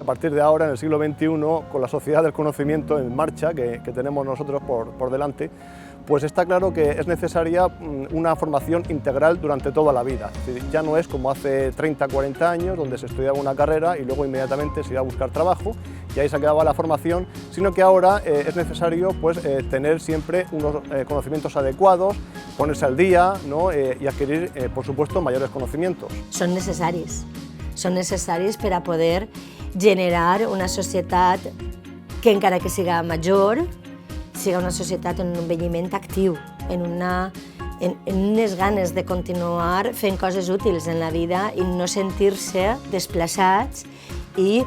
a partir de ahora, en el siglo XXI, con la sociedad del conocimiento en marcha que tenemos nosotros por delante, pues está claro que es necesaria una formación integral durante toda la vida. Es decir, ya no es como hace 30, 40 años, donde se estudiaba una carrera y luego inmediatamente se iba a buscar trabajo y ahí se acababa la formación, sino que ahora es necesario pues, tener siempre unos conocimientos adecuados, ponerse al día, ¿no? Y adquirir, por supuesto, mayores conocimientos. Són necessaris per a poder generar una societat que, encara que siga major, siga una societat en un envelliment actiu, en unes ganes de continuar fent coses útils en la vida i no sentir-se desplaçats i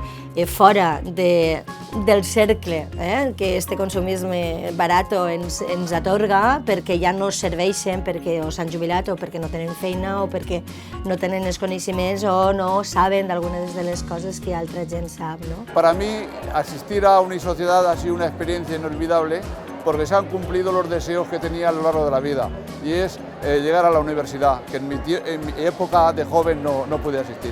fora del cercle que este consumisme barat ens atorga perquè ja no serveixen, perquè o s'han jubilat o perquè no tenen feina o perquè no tenen els coneixements o no saben d'algunes de les coses que altra gent sap, ¿no? Para mí, asistir a Unisociedad ha sido una experiencia inolvidable porque se han cumplido los deseos que tenía a lo largo de la vida y es llegar a la universidad, que en mi época de joven no pude asistir.